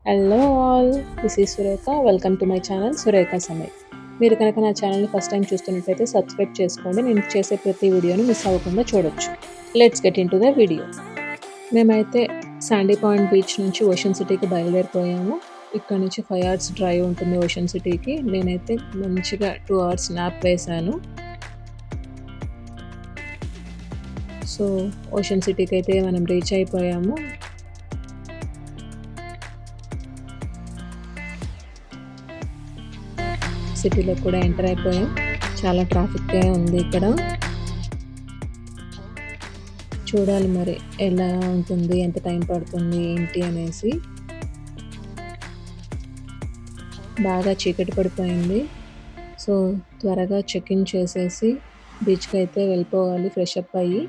Hello all. This is Surekha. Welcome to my channel Surekha Samay. మీరు కనుక నా ఛానల్‌ని ఫస్ట్ టైమ్ చూస్తున్నట్లయితే సబ్స్క్రైబ్ చేసుకోండి. నేను చేసే ప్రతి వీడియోని మిస్ అవ్వకుండా చూడొచ్చు. Let's get into the video. మేమైతే శాండీ పాయింట్ బీచ్ నుంచి ఓషన్ సిటీకి బయలుదేరిపోయాము. ఇక్కడ నుంచి 5 అవర్స్ డ్రైవ్ ఉంటుంది ఓషన్ సిటీకి. నేనైతే మంచిగా 2 అవర్స్ న్యాప్ వేశాను. సో, ఓషన్ సిటీకైతే మనం రీచ్ అయిపోయాము. సిటీలో కూడా ఎంటర్ అయిపోయాం. చాలా ట్రాఫిక్‌గా ఉంది ఇక్కడ. చూడాలి మరి ఎలా ఉంటుంది, ఎంత టైం పడుతుంది ఏంటి అనేసి. బాగా చీకటి పడిపోయింది. సో, త్వరగా చెక్ ఇన్ చేసేసి బీచ్‌కైతే వెళ్ళిపోవాలి ఫ్రెష్ అప్ అయ్యి.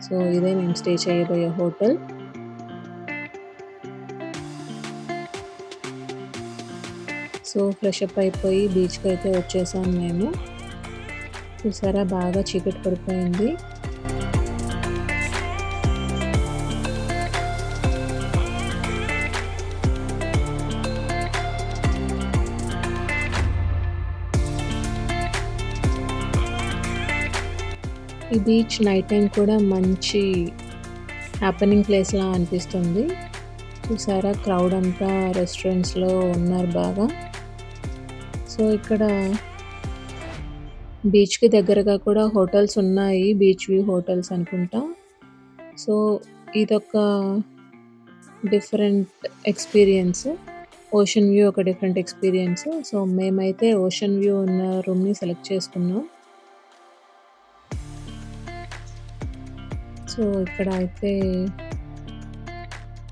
సో, ఇదే మేము స్టే చేయబోయే హోటల్. సో, ఫ్రెష్ అప్ అయిపోయి బీచ్‌కైతే వచ్చేసాం మేము. చూసారా బాగా చీకటి పడిపోయింది. ఈ బీచ్ నైట్ టైం కూడా మంచి హ్యాపెనింగ్ ప్లేస్‌లా అనిపిస్తుంది. చూసారా క్రౌడ్ అంతా రెస్టారెంట్స్‌లో ఉన్నారు బాగా. సో, ఇక్కడ బీచ్‌కి దగ్గరగా కూడా హోటల్స్ ఉన్నాయి. బీచ్ వ్యూ హోటల్స్ అనుకుంటా. సో, ఇదొక డిఫరెంట్ ఎక్స్‌పీరియన్స్. ఓషన్ వ్యూ ఒక డిఫరెంట్ ఎక్స్‌పీరియన్స్. సో, మేమైతే ఓషన్ వ్యూ ఉన్న రూమ్‌ని సెలెక్ట్ చేసుకున్నాం. సో, ఇక్కడ అయితే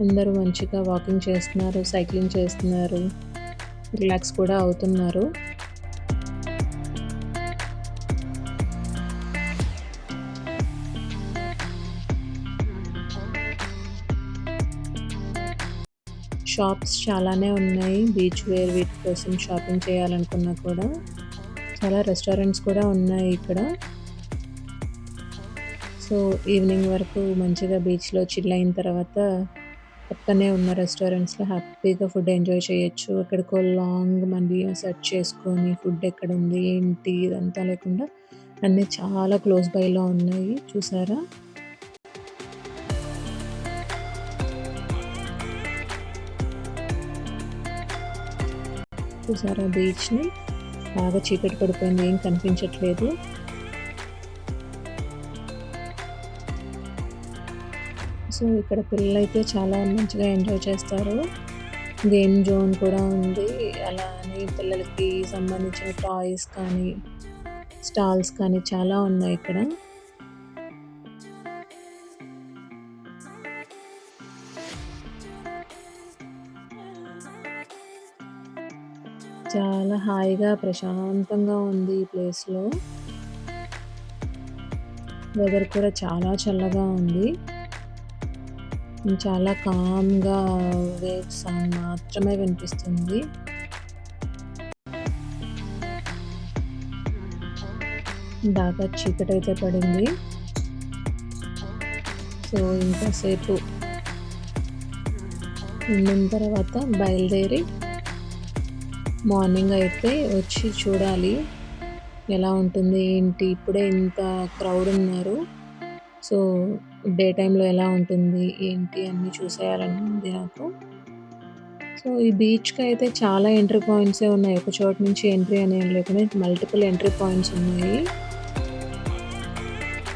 అందరూ మంచిగా వాకింగ్ చేస్తున్నారు, సైక్లింగ్ చేస్తున్నారు, రిలాక్స్ కూడా అవుతున్నారు. షాప్స్ చాలానే ఉన్నాయి. బీచ్ వేర్ వీటి కోసం షాపింగ్ చేయాలనుకున్నా కూడా. చాలా రెస్టారెంట్స్ కూడా ఉన్నాయి ఇక్కడ. సో, ఈవినింగ్ వరకు మంచిగా బీచ్‌లో చిల్ అయిన తర్వాత పక్కనే ఉన్న రెస్టారెంట్స్‌లో హ్యాపీగా ఫుడ్ ఎంజాయ్ చేయొచ్చు. ఎక్కడికో లాంగ్ మళ్ళీ సెర్చ్ చేసుకొని ఫుడ్ ఎక్కడుంది, ఏంటి ఇదంతా లేకుండా అన్నీ చాలా క్లోజ్ బైలో ఉన్నాయి. చూసారా? చూసారా బీచ్‌ని? బాగా చీకటి పడిపోయింది. ఏం కనిపించట్లేదు. సో, ఇక్కడ పిల్లలైతే చాలా మంచిగా ఎంజాయ్ చేస్తారు. గేమ్ జోన్ కూడా ఉంది. అలా అని పిల్లలకి సంబంధించిన టాయ్స్ కానీ, స్టాల్స్ కానీ చాలా ఉన్నాయి ఇక్కడ. చాలా హాయిగా, ప్రశాంతంగా ఉంది ఈ ప్లేస్‌లో. వెదర్ కూడా చాలా చల్లగా ఉంది. చాలా కామ్‌గా వేవ్స్ సౌండ్ మాత్రమే వినిపిస్తుంది. బాగా చీకటైతే పడింది. సో, ఇంకాసేపు ఉండిన తర్వాత బయలుదేరి మార్నింగ్ అయితే వచ్చి చూడాలి ఎలా ఉంటుంది ఏంటి. ఇప్పుడే ఇంత క్రౌడ్ ఉన్నారు. సో, డే టైంలో ఎలా ఉంటుంది ఏంటి అన్నీ చూసేయాలని ఉంది నాకు. సో, ఈ బీచ్‌కి అయితే చాలా ఎంట్రీ పాయింట్సే ఉన్నాయి. ఒక చోటు నుంచి ఎంట్రీ అని ఏం లేకుండా మల్టిపుల్ ఎంట్రీ పాయింట్స్ ఉన్నాయి.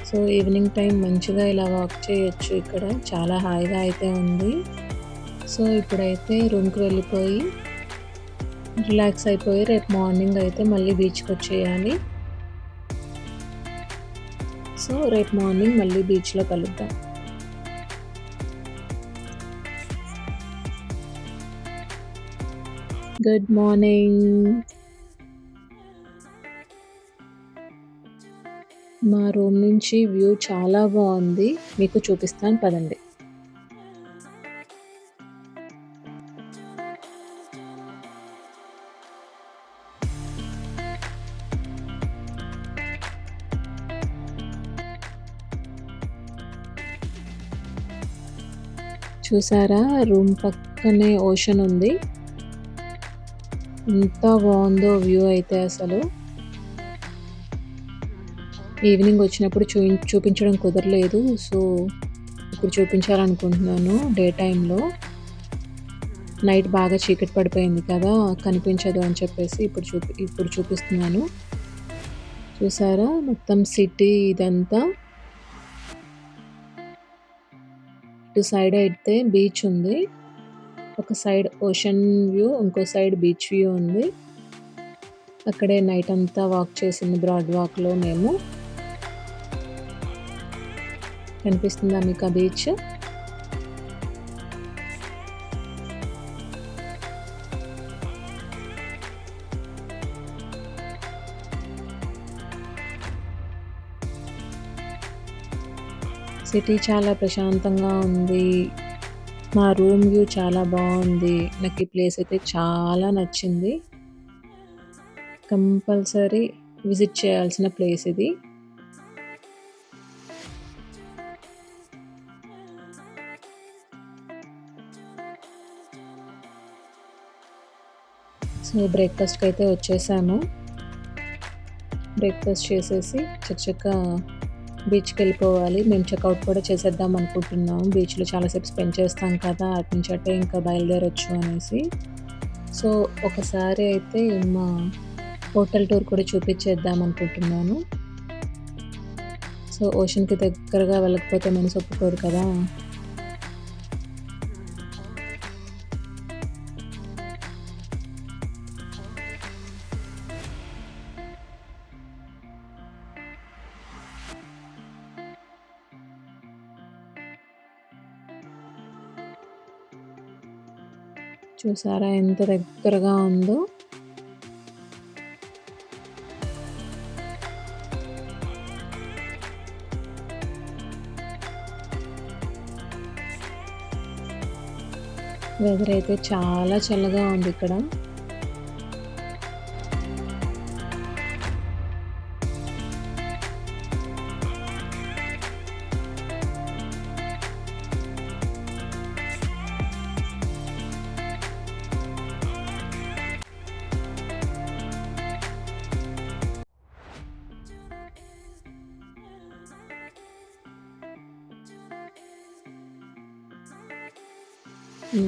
సో, ఈవినింగ్ టైం మంచిగా ఇలా వాక్ చేయొచ్చు ఇక్కడ. చాలా హాయిగా అయితే ఉంది. సో, ఇప్పుడైతే రూమ్‌కి వెళ్ళిపోయి రిలాక్స్ అయిపోయి రేపు మార్నింగ్ అయితే మళ్ళీ బీచ్‌కి వచ్చేయాలి. సో, రేపు మార్నింగ్ మళ్ళీ బీచ్‌లో కలుద్దాం. Good morning. మా రూమ్ నుంచి వ్యూ చాలా బాగుంది. మీకు చూపిస్తాను పదండి. చూసారా రూమ్ పక్కనే ఓషన్ ఉంది. ఎంత బాగుందో వ్యూ అయితే అసలు. ఈవినింగ్ వచ్చినప్పుడు చూపించడం కుదరలేదు. సో ఇప్పుడు చూపించాలనుకుంటున్నాను డే టైంలో. నైట్ బాగా చీకటి పడిపోయింది కదా, కనిపించదు అని చెప్పేసి ఇప్పుడు చూపిస్తున్నాను. చూసారా మొత్తం సిటీ ఇదంతా. ఇటు సైడ్ అయితే బీచ్ ఉంది. ఒక సైడ్ ఓషన్ వ్యూ, ఇంకో సైడ్ బీచ్ వ్యూ ఉంది. అక్కడే నైట్ అంతా వాక్ చేసింది బ్రాడ్ వాక్లో మేము. కనిపిస్తుందా మీకు ఆ బీచ్? సిటీ చాలా ప్రశాంతంగా ఉంది. మా రూమ్ వ్యూ చాలా బాగుంది. నాకు ఈ ప్లేస్ అయితే చాలా నచ్చింది. కంపల్సరీ విజిట్ చేయాల్సిన ప్లేస్ ఇది. సో బ్రేక్ఫాస్ట్కి అయితే వచ్చేసాము. బ్రేక్ఫాస్ట్ చేసేసి చక్కగా బీచ్కి వెళ్ళిపోవాలి. మేము చెక్అవుట్ కూడా చేసేద్దాం అనుకుంటున్నాం. బీచ్లో చాలాసేపు స్పెండ్ చేస్తాం కదా, అటు నుంచి అటే ఇంకా బయలుదేరొచ్చు అనేసి. సో ఒకసారి అయితే మా హోటల్ టూర్ కూడా చూపించేద్దాం అనుకుంటున్నాను. సో ఓషన్కి దగ్గరగా వెళ్ళకపోతే మనసు ఒప్పుకోరు కదా. చూసారా ఎంత దగ్గరగా ఉందో. వెదర్ అయితే చాలా చల్లగా ఉంది ఇక్కడ.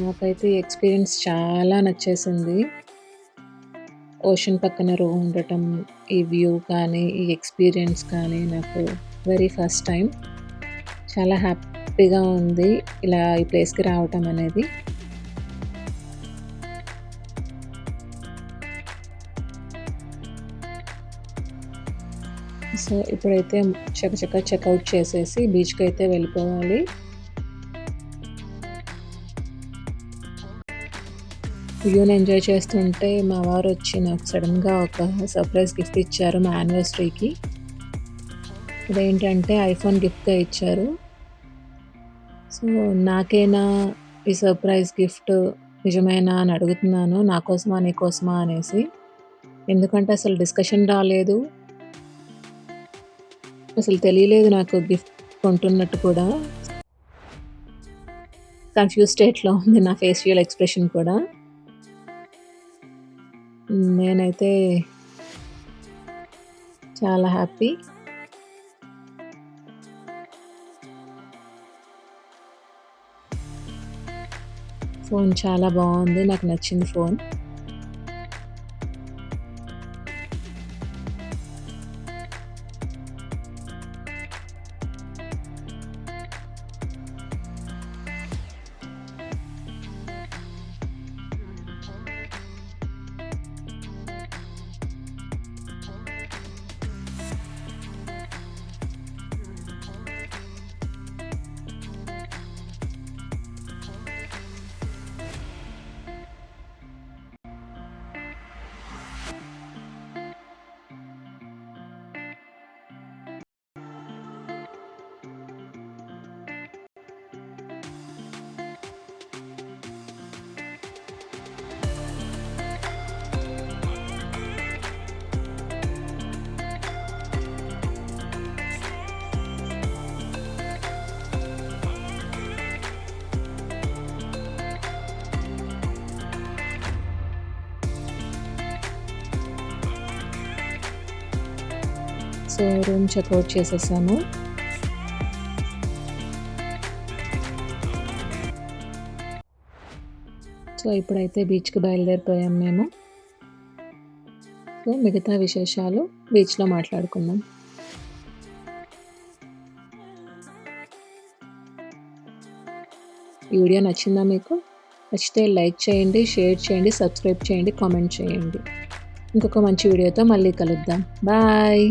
నాకైతే ఈ ఎక్స్పీరియన్స్ చాలా నచ్చేసింది. ఓషన్ పక్కన రూమ్ ఉండటం, ఈ వ్యూ కానీ, ఈ ఎక్స్పీరియన్స్ కానీ నాకు వెరీ ఫస్ట్ టైం. చాలా హ్యాపీగా ఉంది ఇలా ఈ ప్లేస్కి రావటం అనేది. సో ఇప్పుడైతే చకచకా చెక్అవుట్ చేసేసి బీచ్కి అయితే వెళ్ళిపోవాలి. వ్యూని ఎంజాయ్ చేస్తుంటే మా వారు వచ్చి నాకు సడన్గా ఒక సర్ప్రైజ్ గిఫ్ట్ ఇచ్చారు మా యానివర్సరీకి. అదేంటంటే ఐఫోన్ గిఫ్ట్గా ఇచ్చారు. సో నాకేనా ఈ సర్ప్రైజ్ గిఫ్ట్ నిజమేనా అని అడుగుతున్నాను, నా కోసమా నీ కోసమా అనేసి. ఎందుకంటే అసలు డిస్కషన్ రాలేదు, అసలు తెలియలేదు నాకు గిఫ్ట్ కొంటున్నట్టు కూడా. కన్ఫ్యూజ్ స్టేట్లో ఉంది నా ఫేషియల్ ఎక్స్ప్రెషన్ కూడా. నేనైతే చాలా హ్యాపీ. ఫోన్ చాలా బాగుంది, నాకు నచ్చింది ఫోన్. సో రూమ్ చెక్అవుట్ చేసేసాము. సో ఇప్పుడైతే బీచ్కి బయలుదేరిపోయాం మేము. సో మిగతా విశేషాలు బీచ్లో మాట్లాడుకుందాం. ఈ వీడియో నచ్చిందా మీకు? నచ్చితే లైక్ చేయండి, షేర్ చేయండి, సబ్స్క్రైబ్ చేయండి, కామెంట్ చేయండి. ఇంకొక మంచి వీడియోతో మళ్ళీ కలుద్దాం. బాయ్.